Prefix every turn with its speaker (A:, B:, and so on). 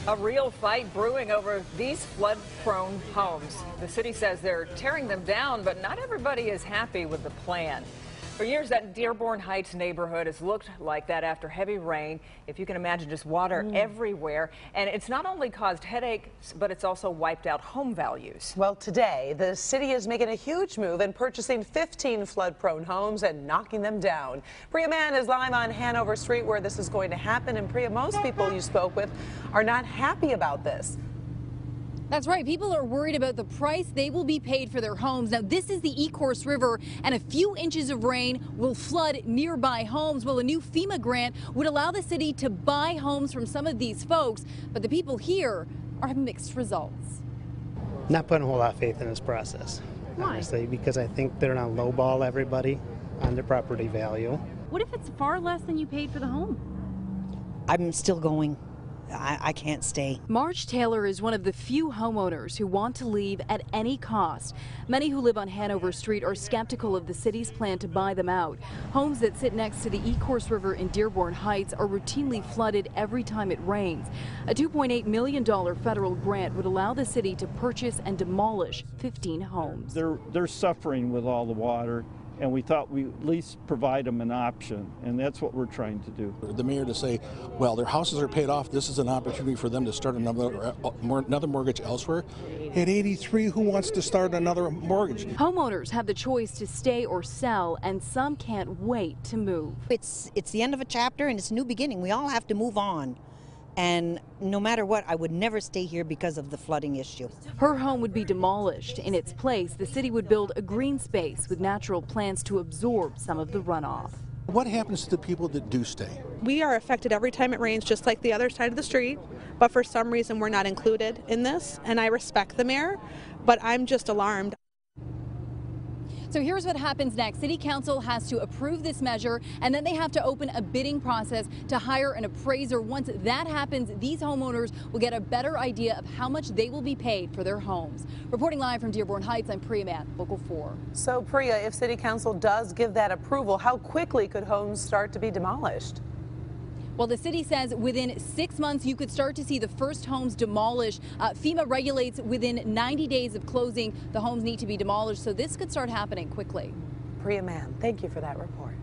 A: A real fight brewing over these flood-prone homes. The city says they're tearing them down, but not everybody is happy with the plan. For years, that Dearborn Heights neighborhood has looked like that after heavy rain. If you can imagine, just water everywhere. And it's not only caused headaches, but it's also wiped out home values.
B: Well, today, the city is making a huge move and purchasing 15 flood-prone homes and knocking them down. Priya Mann is live on Hanover Street where this is going to happen. And Priya, most people you spoke with are not happy about this.
C: That's right. People are worried about the price they will be paid for their homes. Now, this is the Ecorse River, and a few inches of rain will flood nearby homes. Well, a new FEMA grant would allow the city to buy homes from some of these folks, but the people here are having mixed results.
D: Not putting a whole lot of faith in this process, honestly, because I think they're going to lowball everybody on their property value.
C: What if it's far less than you paid for the home?
E: I'm still going. I can't stay.
C: Marge Taylor is one of the few homeowners who want to leave at any cost. Many who live on Hanover Street are skeptical of the city's plan to buy them out. Homes that sit next to the Ecorse River in Dearborn Heights are routinely flooded every time it rains. A $2.8 million federal grant would allow the city to purchase and demolish 15 homes.
F: They're suffering with all the water, and we thought we'd at least provide them an option, and that's what we're trying to do.
G: The mayor to say, well, their houses are paid off, this is an opportunity for them to start another mortgage elsewhere. At 83, who wants to start another mortgage?
C: Homeowners have the choice to stay or sell, and some can't wait to move.
E: It's the end of a chapter and it's a new beginning. We all have to move on. And no matter what, I would never stay here because of the flooding issue.
C: Her home would be demolished. In its place, the city would build a green space with natural plants to absorb some of the runoff.
G: What happens to the people that do stay?
H: We are affected every time it rains, just like the other side of the street, but for some reason we're not included in this, and I respect the mayor, but I'm just alarmed.
C: So here's what happens next. City Council has to approve this measure, and then they have to open a bidding process to hire an appraiser. Once that happens, these homeowners will get a better idea of how much they will be paid for their homes. Reporting live from Dearborn Heights, I'm Priya Mann, Local 4.
B: So, Priya, if City Council does give that approval, how quickly could homes start to be demolished?
C: Well, the city says within 6 months you could start to see the first homes demolished. FEMA regulates within 90 days of closing, the homes need to be demolished, so this could start happening quickly.
B: Priya Mann, thank you for that report.